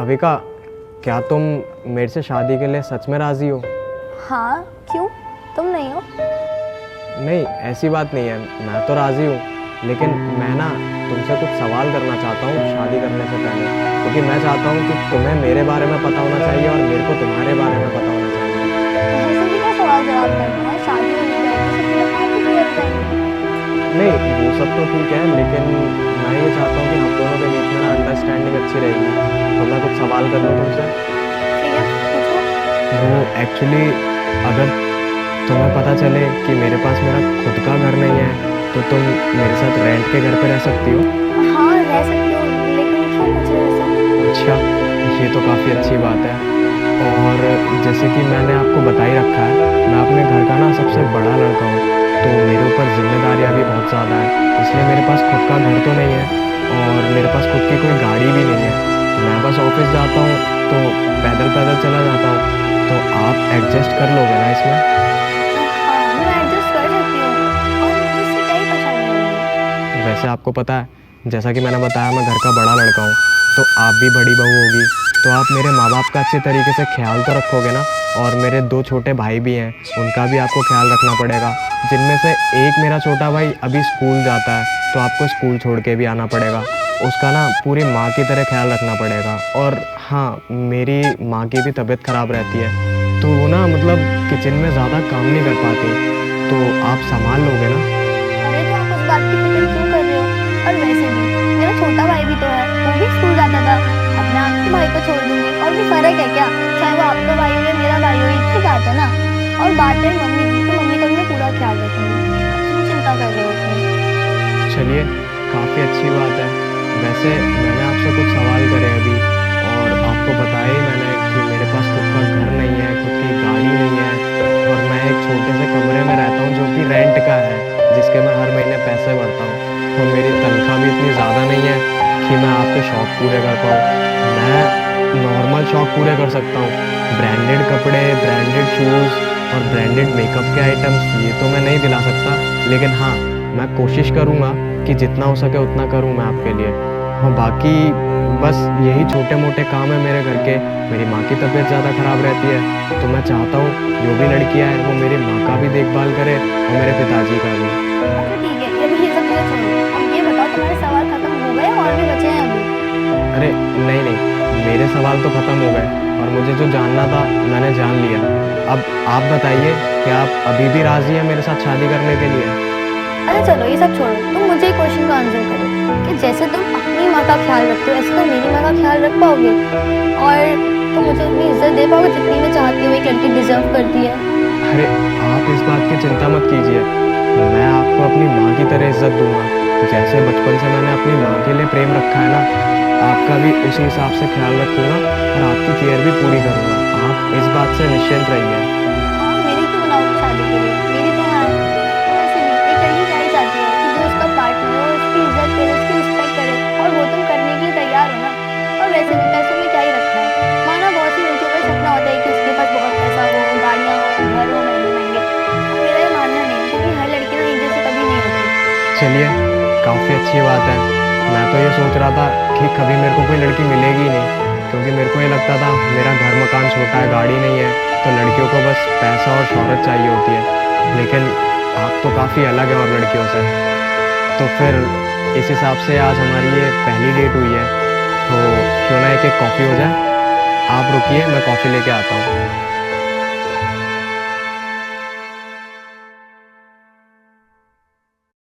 अविका, क्या तुम मेरे से शादी के लिए सच में राज़ी हो? हाँ, क्यों? तुम नहीं हो? नहीं, ऐसी बात नहीं है, मैं तो राज़ी हूँ, लेकिन मैं ना तुमसे कुछ सवाल करना चाहता हूँ शादी करने से पहले, क्योंकि मैं चाहता हूँ कि तुम्हें मेरे बारे में पता होना चाहिए और मेरे को तुम्हारे बारे में पता होना चाहिए। ऐसे भी क्या सवाल जवाब करना है? शादी हो जाएगी, सब चीज़ें काम भी क्लियर हो जाएंगी। नहीं, वो सब तो ठीक है, लेकिन मैं ये चाहता हूँ कि हम दोनों के बीच में ना अंडरस्टैंडिंग अच्छी रहेगी। तो मैं कुछ सवाल कर लूँ तुमसे? ठीक है, पूछो। वो एक्चुअली, अगर तुम्हें पता चले कि मेरे पास मेरा खुद का घर नहीं है, तो तुम मेरे साथ रेंट के घर पे रह सकती हो? हाँ, रह सकती हो, लेकिन क्यों पूछ रहे हो ऐसा? अच्छा, ये तो काफ़ी अच्छी बात है। और जैसे कि मैंने आपको बता ही रखा है, मैं अपने घर का ना सबसे बड़ा लड़का हूँ, तो मेरे ऊपर जिम्मेदारियाँ भी बहुत ज़्यादा हैं, इसलिए मेरे पास खुद का घर तो नहीं है और मेरे पास खुद की कोई गाड़ी भी नहीं है। मैं बस ऑफिस जाता हूँ तो पैदल पैदल चला जाता हूँ। तो आप एडजस्ट कर लोगे ना इसमें? हाँ, मैं एडजस्ट कर सकती हूँ और मुझे इससे क्या ही परेशानी होगी। वैसे आपको पता है, जैसा कि मैंने बताया, मैं घर का बड़ा लड़का हूँ, तो आप भी बड़ी बहू होगी, तो आप मेरे माँ बाप का अच्छे तरीके से ख्याल तो रखोगे ना? और मेरे 2 छोटे भाई भी हैं, उनका भी आपको ख्याल रखना पड़ेगा, जिनमें से एक मेरा छोटा भाई अभी स्कूल जाता है, तो आपको स्कूल छोड़ के भी आना पड़ेगा। उसका ना पूरी माँ की तरह ख्याल रखना पड़ेगा। और हाँ, मेरी माँ की भी तबीयत ख़राब रहती है, तो वो ना मतलब किचन में ज़्यादा काम नहीं कर पाती, तो आप संभाल लोगे ना? अरे तो आप उस बात की फिक्र क्यों कर रहे हो? और वैसे भी मेरा छोटा भाई भी तो है, वो भी स्कूल जाता था। अपने आपके भाई को छोड़ दूंगी और भी फर्क है क्या? चाहे वो आपका भाई हो या मेरा भाई हो, एक ही बात है ना। और बात है मम्मी की, तो मम्मी का भी मैं पूरा ख्याल रखूंगी। क्यों चिंता कर रहे हो इतनी? चलिए, काफ़ी अच्छी बात है। वैसे मैंने आपसे कुछ सवाल करे अभी, और आपको बताया ही मैंने कि मेरे पास खुद का घर नहीं है, खुद की गाड़ी नहीं है, और मैं एक छोटे से कमरे में रहता हूँ जो कि रेंट का है, जिसके मैं हर महीने पैसे भरता हूँ। और मेरी तनख्वाह भी इतनी ज़्यादा नहीं है कि मैं आपके शौक़ पूरे कर पाऊँ। मैं नॉर्मल शौक़ पूरे कर सकता हूँ, ब्रांडेड कपड़े, ब्रांडेड शूज़ और ब्रांडेड मेकअप के आइटम्स, ये तो मैं नहीं दिला सकता, लेकिन हाँ, मैं कोशिश करूँगा कि जितना हो सके उतना करूँ मैं आपके लिए। और बाकी बस यही छोटे-मोटे काम हैं मेरे घर के। मेरी माँ की तबीयत ज़्यादा ख़राब रहती है, तो मैं चाहता हूँ जो भी लड़कियाँ हैं वो मेरी माँ का भी देखभाल करें और मेरे पिताजी का भी। अच्छा ठीक है, ये सब चीज़ें छोड़ो। अब ये बताओ, तुम्हारे सवाल खत्म हो गए और भी बचे हैं अभी? अरे नहीं, नहीं, मेरे सवाल तो ख़त्म हो गए और मुझे जो जानना था मैंने जान लिया। अब आप बताइए, क्या आप अभी भी राज़ी हैं मेरे साथ शादी करने के लिए? अच्छा चलो ये सब छोड़ो, तुम मुझे एक क्वेश्चन का आंसर करो कि जैसे तुम अपनी माँ का ख्याल रखते हो, ऐसे तुम मेरी माँ का ख्याल रख पाओगे? और तुम मुझे इतनी इज्जत दे पाओगे जितनी मैं चाहती हूँ, एक लड़की डिजर्व करती है? अरे, आप इस बात की चिंता मत कीजिए, मैं आपको अपनी माँ की तरह इज़्ज़त दूँगा। जैसे बचपन से मैंने अपनी माँ के लिए प्रेम रखा है ना, आपका भी उसी हिसाब से ख्याल रखूँगा और आपकी केयर भी पूरी करूँगा। आप इस बात से निश्चिंत रहिए। हाँ, मेरी क्यों बनाओगे शादी के लिए? मेरी तो हाँ है। वैसे भी एक लड़की क्या ही चाहती है कि जो उसका पार्टनर हो उसकी इज्जत करे, उसकी रिस्पेक्ट करे, और वो तुम करने के लिए तैयार हो ना। और वैसे भी पैसों में क्या ही रखा है? माना बहुत सी लड़कियों का सपना होता है कि उसके पास बहुत पैसा हो, गाड़ियाँ हो, घर हो महंगे महंगे। और मेरा ये मानना नहीं है, क्योंकि हर लड़की ना एक जैसी कभी नहीं होती। चलिए, काफ़ी अच्छी बात है। मैं तो ये सोच रहा था कि कभी मेरे को कोई लड़की मिलेगी ही नहीं, क्योंकि मेरे को ये लगता था मेरा घर मकान छोटा है, गाड़ी नहीं है, तो लड़कियों को बस पैसा और शोहरत चाहिए होती है। लेकिन आप तो काफ़ी अलग हैं और लड़कियों से। तो फिर इस हिसाब से आज हमारी ये पहली डेट हुई है, तो क्यों ना एक-एक कॉफ़ी हो जाए? आप रुकिए, मैं कॉफ़ी लेके आता हूँ।